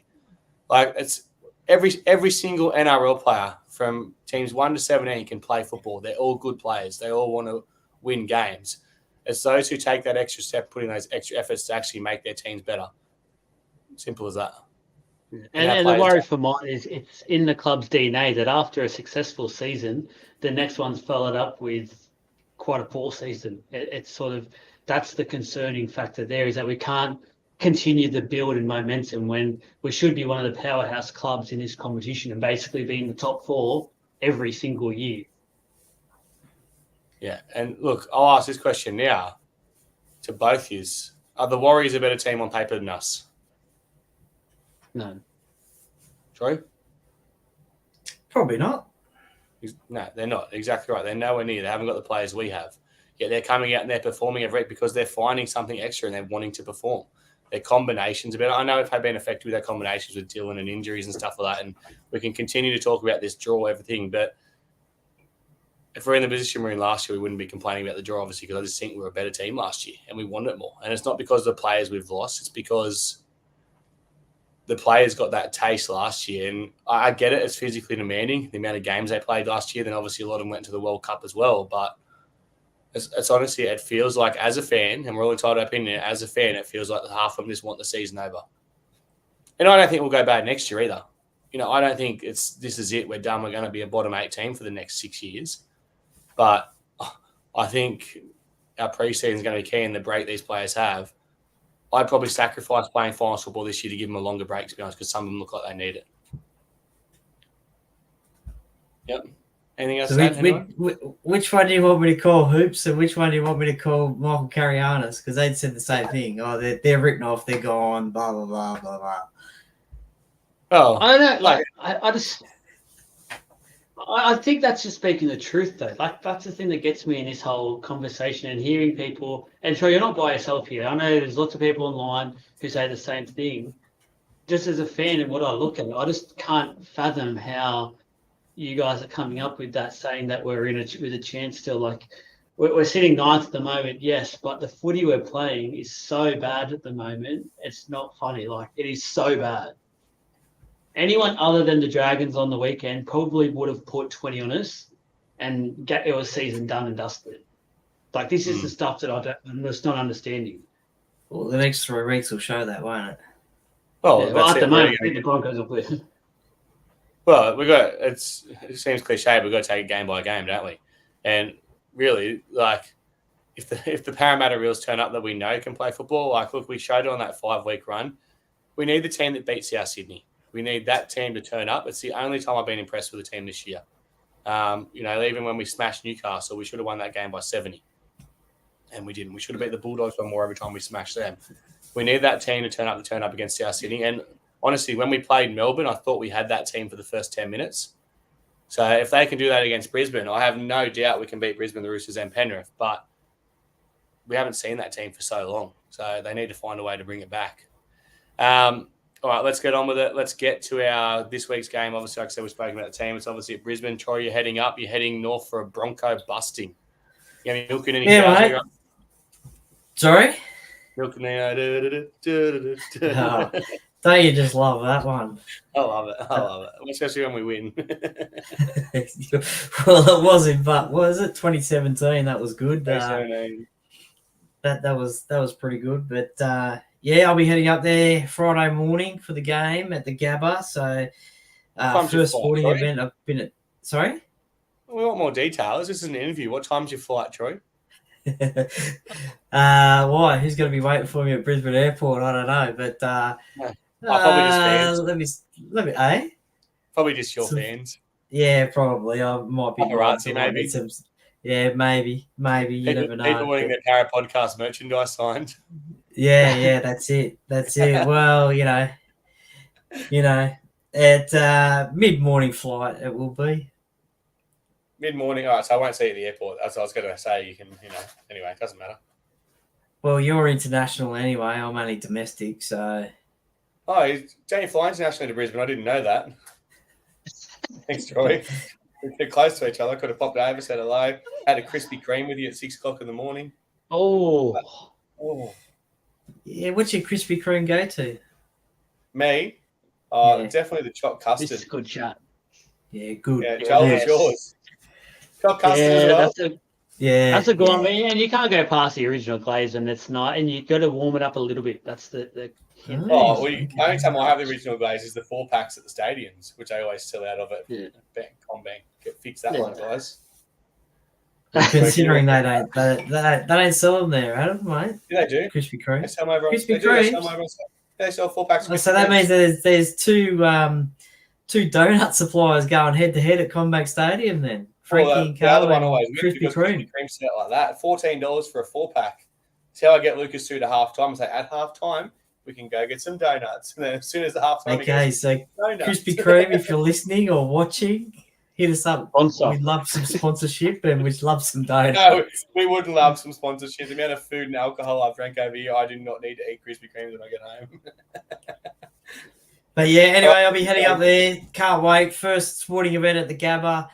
C: Like, it's every single NRL player from teams 1 to 17 can play football. They're all good players. They all want to win games. It's those who take that extra step, putting those extra efforts to actually make their teams better. Simple as that.
A: And the worry for mine is it's in the club's DNA that after a successful season, the next one's followed up with quite a poor season. It's sort of, that's the concerning factor there, is that we can't continue the build and momentum when we should be one of the powerhouse clubs in this competition and basically be in the top 4 every single year.
C: Yeah, and look, I'll ask this question now to both of you. Are the Warriors a better team on paper than us?
A: No.
C: Troy?
B: Probably not.
C: No, they're not. Exactly right. They're nowhere near. They haven't got the players we have. Yet they're coming out and they're performing every week because they're finding something extra and they're wanting to perform. Their combinations are better. I know we've been affected with their combinations with Dylan and injuries and stuff like that, and we can continue to talk about this draw, everything, but if we're in the position we're in last year, we wouldn't be complaining about the draw, obviously, because I just think we were a better team last year and we wanted it more. And it's not because of the players we've lost. It's because the players got that taste last year. And I get it. It's physically demanding, the amount of games they played last year. Then obviously a lot of them went to the World Cup as well. But it's honestly, it feels like as a fan, and we're all entitled to opinion, as a fan, it feels like half of them just want the season over. And I don't think we'll go bad next year either. I don't think this is it. We're done. We're going to be a bottom 8 team for the next 6 years. But I think our pre-season is going to be key in the break these players have. I'd probably sacrifice playing finals football this year to give them a longer break, to be honest, because some of them look like they need it. Yep. Anything else?
B: So which one do you want me to call Hoops, and which one do you want me to call Michael Carianis? Because they'd said the same thing. Oh, they're written off. They're gone. Blah blah blah blah blah.
C: Oh,
A: I don't know. I think that's just speaking the truth, though. Like, that's the thing that gets me in this whole conversation and hearing people. And so you're not by yourself here. I know there's lots of people online who say the same thing. Just as a fan and what I look at, I just can't fathom how you guys are coming up with that, saying that we're with a chance still. Like, we're sitting 9th at the moment, yes, but the footy we're playing is so bad at the moment. It's not funny. Like, it is so bad. Anyone other than the Dragons on the weekend probably would have put 20 on us and it was season done and dusted. Like, this is the stuff that I'm just not understanding.
B: Well, the next 3 weeks will show that, won't it?
C: Well,
A: at the moment, I think the Broncos will play.
C: Well, it seems cliche, but we've got to take it game by game, don't we? And really, like, if the Parramatta Reels turn up that we know can play football, like, look, we showed it on that 5-week run. We need the team that beats South Sydney. We need that team to turn up. It's the only time I've been impressed with the team this year. Even when we smashed Newcastle, we should have won that game by 70. And we didn't. We should have beat the Bulldogs by more every time we smashed them. We need that team to turn up against South Sydney. And honestly, when we played Melbourne, I thought we had that team for the first 10 minutes. So if they can do that against Brisbane, I have no doubt we can beat Brisbane, the Roosters, and Penrith. But we haven't seen that team for so long. So they need to find a way to bring it back. All right, let's get on with it. Let's get to our this week's game. Obviously, like I said, we've spoken about the team. It's obviously at Brisbane. Troy, you're heading up. You're heading north for a Bronco busting. You have any milking any cows?
B: Mate. Sorry?
C: Milking
B: Don't you just love that one?
C: I love it. Especially when we win.
B: Well, it wasn't, but was it 2017? That was good.
C: 2017.
B: That was pretty good. But yeah, I'll be heading up there Friday morning for the game at the Gabba. So first sporting event I've been at. Sorry?
C: We want more details. This is an interview. What time's your flight, Troy?
B: Why? Who's going to be waiting for me at Brisbane Airport? I don't know. But
C: probably just fans.
B: Let me.
C: Probably just your fans.
B: Yeah, probably. I might be.
C: Paparazzi, maybe.
B: Yeah, maybe. You never know.
C: People wanting their Parra podcast merchandise signed.
B: Yeah, that's it. Well, at mid-morning flight it will be.
C: Mid-morning. All right, so I won't see you at the airport. That's what I was going to say. You can, anyway, it doesn't matter.
B: Well, you're international anyway. I'm only domestic, so.
C: Oh, Jamie flying internationally to Brisbane. I didn't know that. Thanks, Troy. We're close to each other. Could have popped over, said hello. Had a Krispy Kreme with you at 6 o'clock in the morning.
A: Oh.
B: Yeah, what's your Krispy Kreme go to?
C: Me? Definitely the chopped custard.
A: This is a good chat.
B: Yeah, good.
C: Yeah, Joel, is yours. Chopped custard as well.
B: That's
A: a good one. And you can't go past the original glaze, and it's not. And you've got to warm it up a little bit. That's the hint.
C: The only time I have the original glaze is the 4-packs at the stadiums, which I always sell out of it. Yeah. Combank. Fix that one, guys.
B: Considering they don't sell them there, Adam, mate.
C: Yeah, they do.
B: Krispy Kreme.
C: They sell them over.
B: Krispy Kreme.
C: They sell 4-packs.
B: So that means there's two donut suppliers going head to head at Combank Stadium then. Frankie and Carl
C: the other one always
B: Krispy Kreme.
C: Krispy Kreme set like that. $14 for a 4-pack. See how I get Lucas through to halftime and say at halftime we can go get some donuts. And then as soon as the halftime,
B: okay, so Krispy Kreme, if you're listening or watching, hit us up. We'd love some sponsorship and we'd love some donuts.
C: No, we would love some sponsorship. The amount of food and alcohol I've drank over here, I do not need to eat Krispy Kremes when I get home.
B: But yeah, anyway, I'll be heading up there. Can't wait. First sporting event at the Gabba.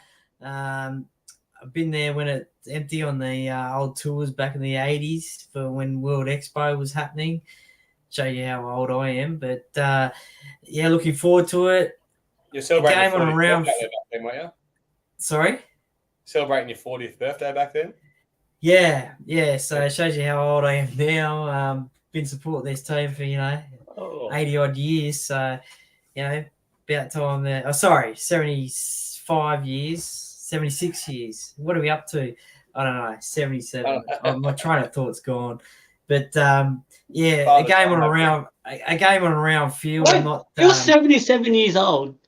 B: I've been there when it's empty on the old tours back in the 80s for when World Expo was happening. Show you how old I am. But yeah, looking forward to it.
C: You're celebrating
B: your 40th
C: birthday back then, weren't you?
B: Sorry?
C: Celebrating your 40th birthday back then?
B: Yeah. So it shows you how old I am now. Been supporting this team for, 80-odd years. So, about time there. 75 years, 76 years. What are we up to? I don't know, 77. My train of thought's gone. But, a game on a round field.
A: Wait, you're 77 years old?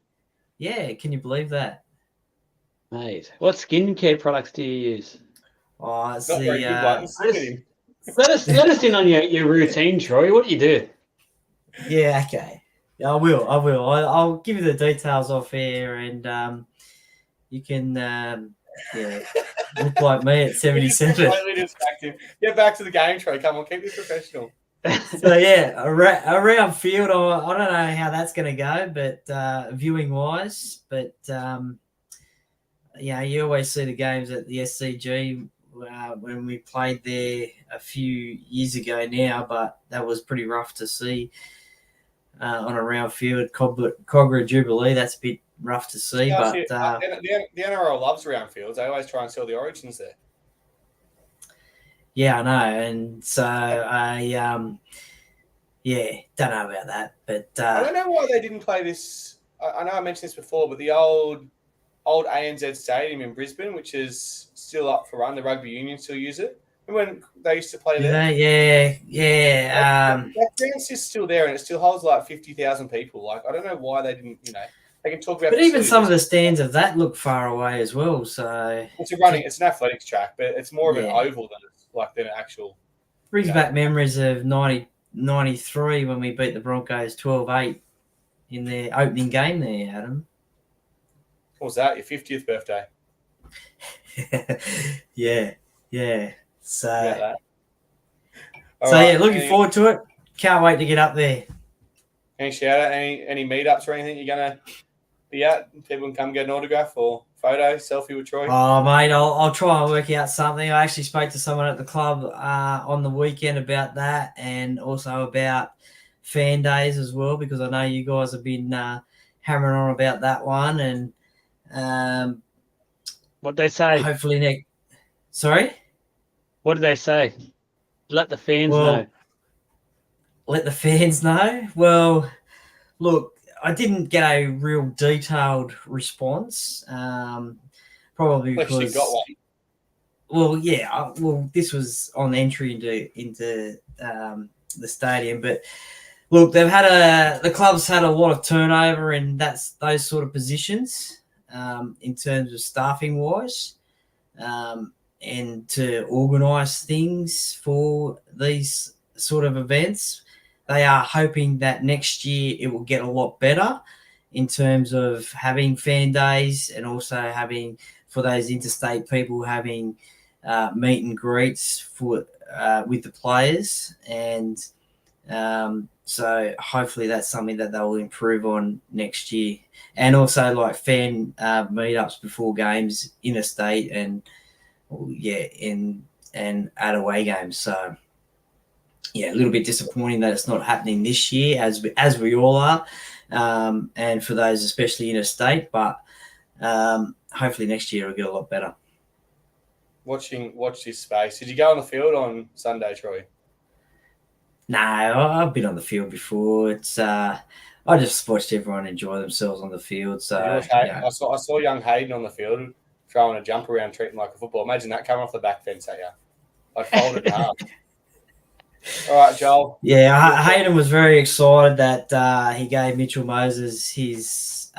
B: Yeah, can you believe that?
A: Mate, what skincare products do you use?
B: Oh, it's
C: not very good ones.
A: Let us in on your routine, Troy. What do you do?
B: Yeah, okay. I will. I'll give you the details off air, and you can look like me at 77.
C: Completely distracted. Get back to the game, Troy. Come on, keep this professional.
B: So yeah, around field, I don't know how that's going to go, but viewing wise, but you always see the games at the SCG when we played there a few years ago now, but that was pretty rough to see on a round field. Cogra Jubilee, that's a bit rough to see, but
C: the NRL loves round fields. They always try and sell the origins there.
B: Yeah, I know, and so I don't know about that, but
C: I don't know why they didn't play this. I know I mentioned this before, but the old ANZ Stadium in Brisbane, which is still up for run, the rugby union still use it. Remember when they used to play there?
B: Yeah.
C: That ground's just still there, and it still holds like 50,000 people. Like I don't know why they didn't. They can talk about.
B: But even some of the stands of that look far away as well. So
C: it's an athletics track, but it's more of an oval than an actual.
B: Brings back memories of 93 when we beat the Broncos 12-8 in their opening game there, Adam.
C: What was that? Your 50th birthday?
B: Yeah.
C: About that. All
B: So
C: right,
B: yeah, looking forward to it. Can't wait to get up there.
C: Any shout out? Any meetups or anything you're gonna be at? People can come get an autograph or photo, selfie with Troy.
B: Oh, mate, I'll try and work out something. I actually spoke to someone at the club on the weekend about that, and also about fan days as well, because I know you guys have been hammering on about that one, and
A: What they say?
B: hopefully next. Sorry.
A: What did they say? Let the fans
B: Well,
A: know.
B: let the fans know. Well, look, I didn't get a real detailed response, probably
C: Unless you
B: because.
C: got one.
B: Well, yeah. Well, this was on entry into the stadium, but look, the club's had a lot of turnover, and that's those sort of positions in terms of staffing wise, and to organise things for these sort of events. They are hoping that next year it will get a lot better in terms of having fan days, and also having, for those interstate people, having meet and greets for with the players, and so hopefully that's something that they'll improve on next year, and also like fan meetups before games, interstate, and at away games. So yeah, a little bit disappointing that it's not happening this year, as we all are, and for those especially interstate, but hopefully next year it'll get a lot better.
C: Watch this space. Did you go on the field on Sunday, Troy?
B: No, I've been on the field before. It's I just watched everyone enjoy themselves on the field. So
C: I saw young Hayden on the field throwing a jump around, treating like a football. Imagine that coming off the back fence at you. I'd fold it in half. All right, Joel.
B: Yeah, Hayden was very excited that he gave Mitchell Moses his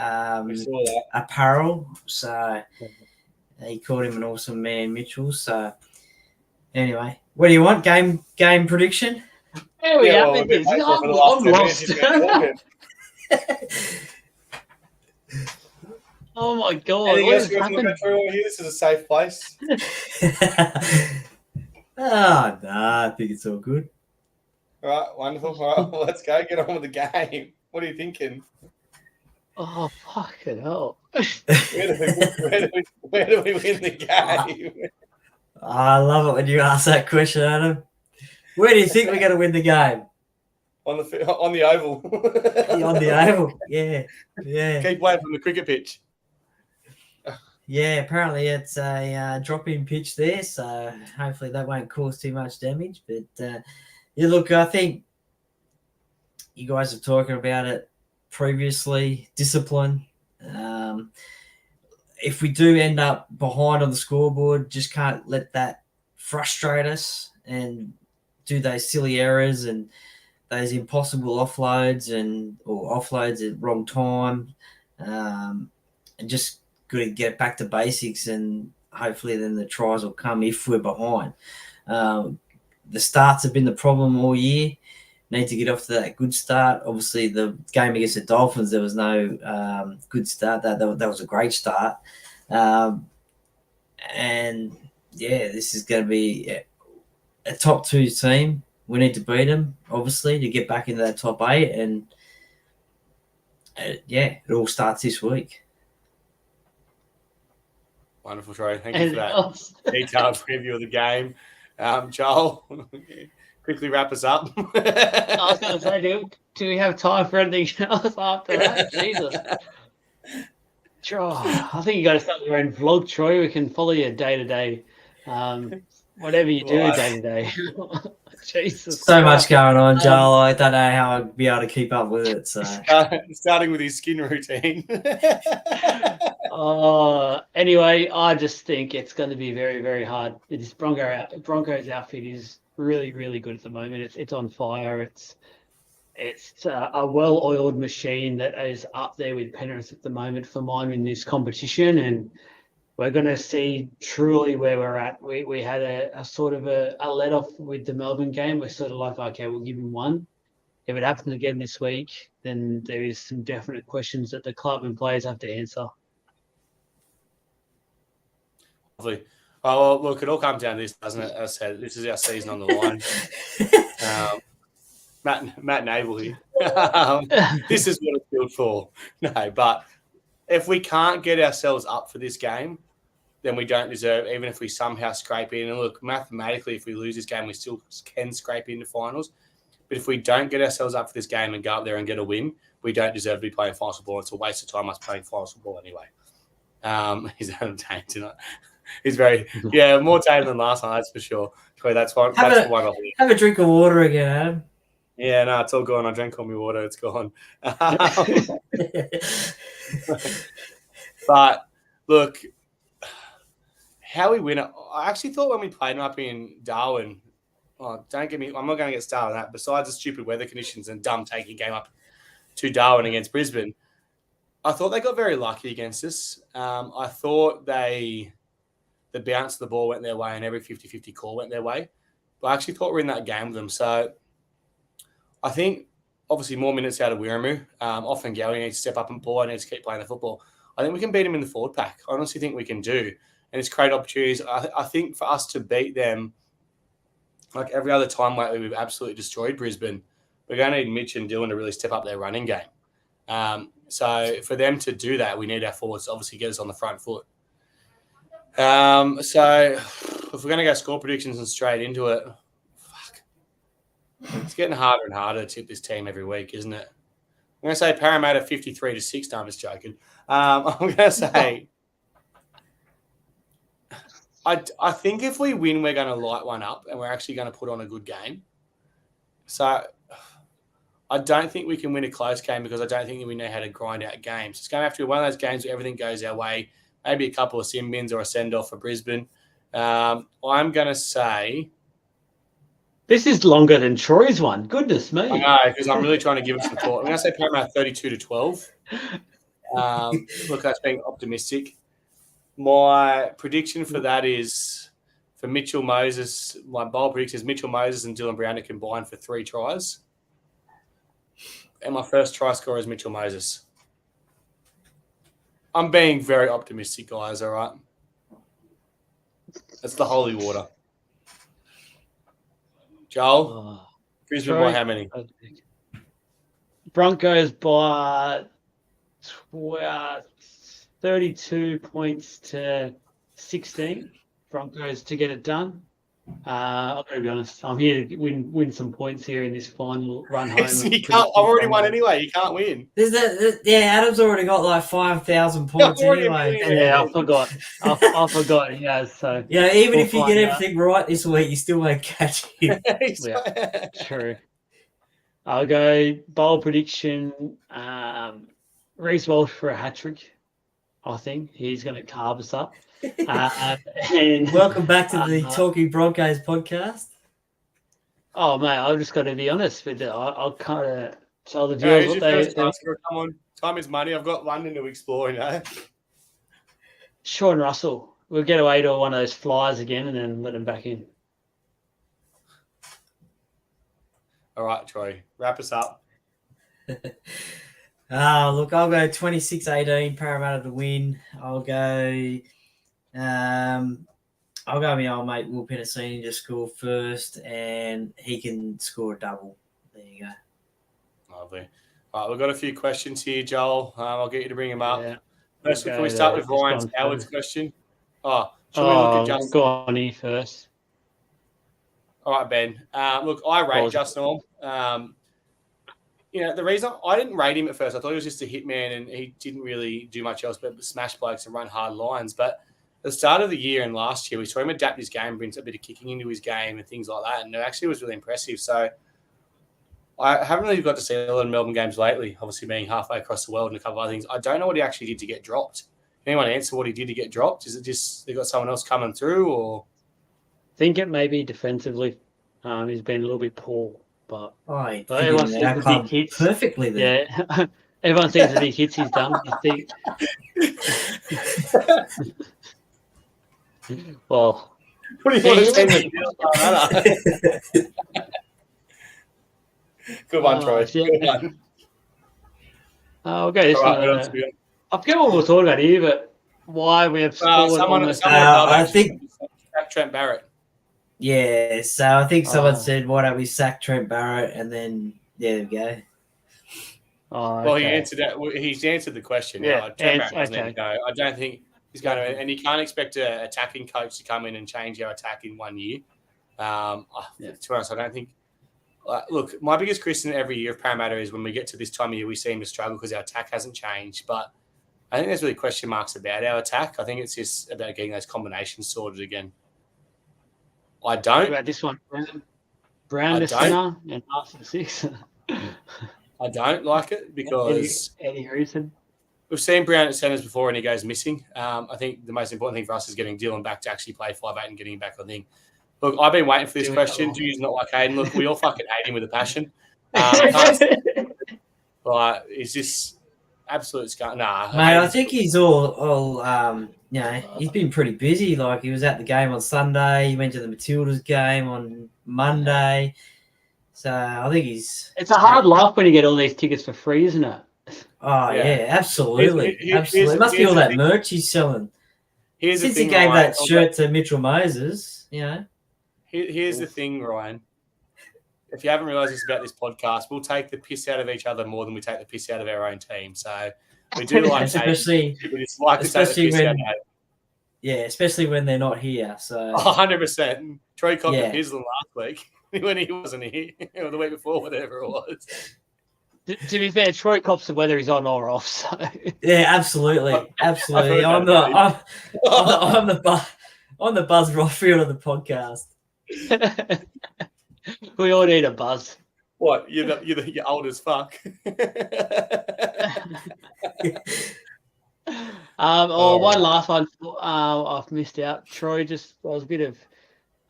B: apparel. So he called him an awesome man, Mitchell. So anyway, what do you want? Game prediction?
A: There we are. I'm lost. Oh my god!
C: Anything
A: What
C: else
A: has
C: you want to
A: happened?
C: go through over here? This is a safe place.
B: Oh, no, I think it's all good.
C: All right, wonderful. All right, well, let's go. Get on with the game. What are you thinking?
A: Oh fucking hell!
C: Where do we win the game?
B: I love it when you ask that question, Adam. Where do you think we're going to win the game?
C: On the oval.
B: On the oval, yeah.
C: Keep away from the cricket pitch.
B: Yeah, apparently it's a drop-in pitch there, so hopefully that won't cause too much damage. But yeah, look, I think you guys have talking about it previously. Discipline. If we do end up behind on the scoreboard, just can't let that frustrate us and do those silly errors and those impossible offloads or offloads at wrong time, and just got to get back to basics, and hopefully then the tries will come if we're behind. The starts have been the problem all year. Need to get off to that good start. Obviously, the game against the Dolphins, there was no good start. That was a great start. And yeah, this is going to be a top 2 team. We need to beat them, obviously, to get back into that top 8. And yeah, it all starts this week.
C: Wonderful, Troy. Thank you for that detailed preview of the game. Joel, quickly wrap us up.
A: I was going to say, do we have time for anything else after that? Jesus. Troy, I think you got to start your own vlog, Troy. We can follow you day to day. Whatever you do day to day. Jesus.
B: So much going on, Joel. I don't know how I'd be able to keep up with it. So
C: starting with his skin routine.
A: Anyway, I just think it's going to be very, very hard. This Broncos outfit is really, really good at the moment. It's on fire. It's a well-oiled machine that is up there with Penrith at the moment for mine in this competition, and we're going to see truly where we're at. We had a sort of a let-off with the Melbourne game. We're sort of like, okay, we'll give him one. if it happens again this week, then there is some definite questions that the club and players have to answer.
C: Lovely. Oh, well, look, it all comes down to this, doesn't it? As I said, this is our season on the line. Matt Naval here. This is what it's built for. No, but if we can't get ourselves up for this game, then we don't deserve, even if we somehow scrape in. And look, mathematically, if we lose this game, we still can scrape into finals. But if we don't get ourselves up for this game and go up there and get a win, we don't deserve to be playing finals football. It's a waste of time us playing finals football anyway. He's entertained tonight. He's very, more tame than last night, that's for sure. That's one.
B: Have a drink of water again, Adam.
C: Yeah, no, it's all gone. I drank all my water. It's gone. But look, how we win it. I actually thought when we played them up in Darwin, don't get me, I'm not going to get started on that. Besides the stupid weather conditions and dumb taking game up to Darwin against Brisbane, I thought they got very lucky against us. I thought the bounce of the ball went their way and every 50-50 call went their way. But I actually thought we were in that game with them. So I think obviously more minutes out of Wiramu. Often Gally needs to step up and Paul needs to keep playing the football. I think we can beat him in the forward pack. I honestly think we can do. And it's create opportunities. I think for us to beat them, like every other time lately, we've absolutely destroyed Brisbane. We're going to need Mitch and Dylan to really step up their running game. So for them to do that, we need our forwards to obviously get us on the front foot. So if we're going to go score predictions and straight into it, it's getting harder and harder to tip this team every week, isn't it? I'm going to say Parramatta 53-6. No, I'm just joking. I'm going to say I think if we win, we're going to light one up and we're actually going to put on a good game. So I don't think we can win a close game because I don't think we know how to grind out games. It's going to have to be one of those games where everything goes our way, maybe a couple of sin bins or a send-off for Brisbane. I'm going to say...
A: This is longer than Troy's one. Goodness me.
C: I know, because I'm really trying to give it some thought. I'm going to say Parramatta 32-12. Look, that's being optimistic. My prediction for that is for Mitchell Moses. My bold prediction is Mitchell Moses and Dylan Brown to combine for 3 tries. And my first try scorer is Mitchell Moses. I'm being very optimistic, guys, all right? That's the holy water. Joel, Brisbane by how many?
A: Broncos by 32 points to 16. Broncos to get it done. I've got to be honest. I'm here to win some points here in this final run home.
C: I've already won anyway. You can't win.
B: Adam's already got like 5,000 points anyway.
A: Yeah, I forgot. I forgot he has. So
B: yeah, even if you get everything right this week, you still won't catch him.
A: Yeah, true. I'll go bold prediction. Reece Walsh for a hat trick. I think he's going to carve us up. And
B: welcome back to the Talking Broncos podcast.
A: Oh, mate, I've just got to be honest with it. I'll kind of tell the viewers
C: Come on, time is money. I've got London to explore, you know.
A: Sean Russell. We'll get away to one of those flyers again and then let him back in.
C: All right, Troy, wrap us up.
B: Look, I'll go 26-18, Parramatta to win. I'll go my old mate Will Penasini to score first, and he can score a double. There you go.
C: Lovely. All right, we've got a few questions here, Joel. I'll get you to bring them up.
A: Yeah.
C: First, can we start with Ryan Howard's question? Should we look at Justin?
A: Go on here first.
C: All right, Ben. Look, I rate Justin Orme. The reason I didn't rate him at first, I thought he was just a hitman and he didn't really do much else but smash blokes and run hard lines. But at the start of the year and last year, we saw him adapt his game, bring a bit of kicking into his game and things like that. And it actually was really impressive. So I haven't really got to see a lot of Melbourne games lately, obviously being halfway across the world and a couple of other things. I don't know what he actually did to get dropped. Anyone answer what he did to get dropped? Is it just they got someone else coming through or?
A: I think it may be defensively. He's been a little bit poor. But
B: everyone sees the big hits perfectly there.
A: Yeah, everyone sees the big hits he's done. Well,
C: what do you want to say? Good one, Troy.
A: Yeah.
C: Good one.
A: I'll go this
C: All right, what
A: one.
C: else we got?
A: I forget what we were talking about here, but why we have scored
C: Someone
A: almost.
C: above
B: I
C: actually
B: think-
C: sacked Trent Barrett.
B: Yeah, so I think someone
A: Oh.
B: said, "Why don't we sack Trent Barrett?" And then there we go.
A: Oh,
C: Well, he
A: okay.
C: answered that. He's answered the question.
A: Yeah,
C: Yeah, Trent Barrett doesn't
A: okay.
C: even go. I don't think he's going to, and you can't expect an attacking coach to come in and change our attack in 1 year. To be honest, I don't think. Look, my biggest criticism every year of Parramatta is when we get to this time of year, we seem to struggle because our attack hasn't changed. But I think there's really question marks about our attack. I think it's just about getting those combinations sorted again. I
A: What
C: don't.
A: about this one? Brown to centre and half to 6.
C: I don't like it because
A: Eddie Harrison.
C: we've seen Brown at centres before and he goes missing. I think the most important thing for us is getting Dylan back to actually play 5'8" and getting him back on the thing. Look, I've been waiting for this question. Do you not like Hayden? Look, we all fucking hate him with a passion. He's just absolute scum. Nah,
B: Mate, I think he's all he's been pretty busy. Like, he was at the game on Sunday. He went to the Matildas game on Monday. So I think he's...
A: It's a hard life when you get all these tickets for free, isn't it?
B: Oh, yeah, absolutely.
C: Here's
B: It must be all
C: the
B: that
C: thing.
B: merch he's selling.
C: Here's
B: Since
C: the thing,
B: he gave
C: Ryan,
B: that shirt to Mitchell Moses, you know.
C: Here's the thing, Ryan. If you haven't realised this about this podcast, we'll take the piss out of each other more than we take the piss out of our own team. So we do like
B: especially especially when they're not here. So
C: 100%. Troy copped
B: Yeah.
C: a pizzle last week when he wasn't here, or the week before, whatever it was.
A: To be fair, Troy cops whether he's on or off. So
B: yeah, absolutely. I'm the Buzz Rothfield of the podcast.
A: we all need a buzz.
C: What? You're old as fuck.
A: One last one I've missed out. Troy just was a bit of.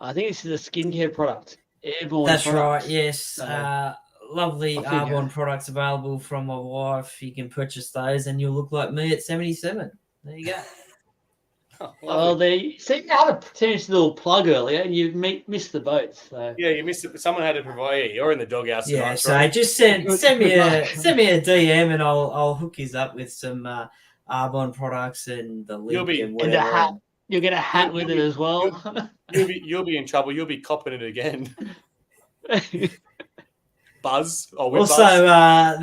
A: I think this is a skincare product. Airborne.
B: That's
A: products.
B: right. Yes. Lovely
A: I think,
B: Arbonne products available from my wife. You can purchase those, and you'll look like me at 77. There you go.
A: Well, they seem to have a potential little plug earlier, and you missed the boat. So
C: Yeah, you missed it, but someone had to provide. You're in the doghouse.
B: Yeah,
C: tonight,
B: so
C: Troy.
B: just send me a DM, and I'll hook you up with some Arbonne products and the link and
A: and
B: whatever.
A: a hat. You'll get a hat with it as well.
C: You'll be in trouble. You'll be copping it again. Buzz.
B: Also,
C: Buzz.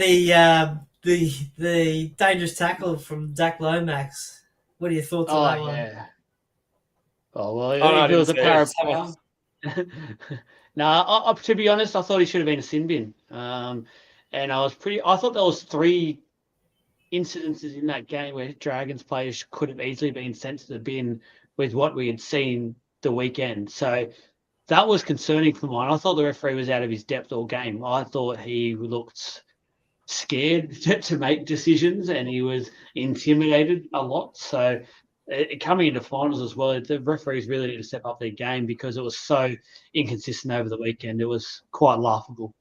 B: the dangerous tackle from Dak Lomax. What are your thoughts on that one?
A: Yeah. Oh well,
C: no,
A: if it was a
C: I
A: Parra. No, to be honest, I thought he should have been a sin bin. And I thought there was 3 incidences in that game where Dragons players could have easily been sent to the bin with what we had seen the weekend. So that was concerning for mine. I thought the referee was out of his depth all game. I thought he looked scared to make decisions, and he was intimidated a lot. So coming into finals as well, the referees really need to step up their game because it was so inconsistent over the weekend. It was quite laughable.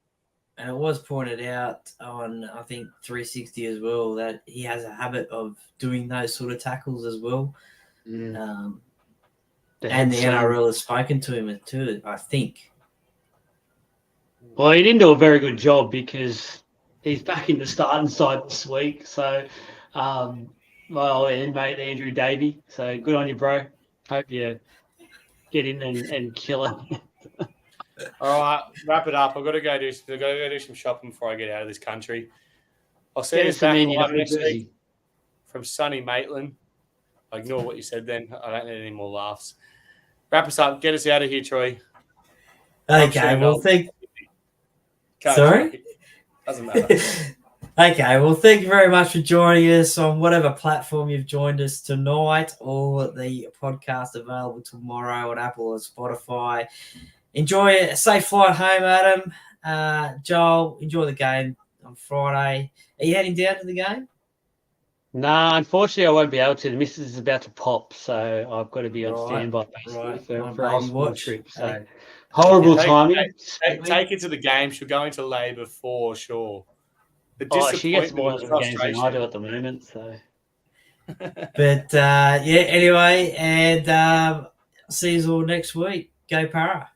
B: And it was pointed out on, I think, 360 as well, that he has a habit of doing those sort of tackles as well. And the NRL has spoken to him too, I think.
A: Well, he didn't do a very good job because he's back in the starting side this week. So, and mate Andrew Davey. So good on you, bro. Hope you get in and kill it.
C: All right, wrap it up. I've got to go do some shopping before I get out of this country. I'll see you back live next week from sunny Maitland. I ignore what you said then. I don't need any more laughs. Wrap us up. Get us out of here, Troy.
B: Okay, well, Sorry?
C: Doesn't matter.
B: Okay, well, thank you very much for joining us on whatever platform you've joined us tonight, or the podcast available tomorrow on Apple or Spotify. Enjoy a safe flight home, Adam. Joel, enjoy the game on Friday. Are you heading down to the game?
A: Nah, unfortunately, I won't be able to. The missus is about to pop, so I've got to be on standby basically for a hospital trip. So horrible timing.
C: Take it to the game. She'll go into labour for sure.
A: She gets more of the games than I do at the moment. So,
B: but anyway, and see you all next week. Go Parra.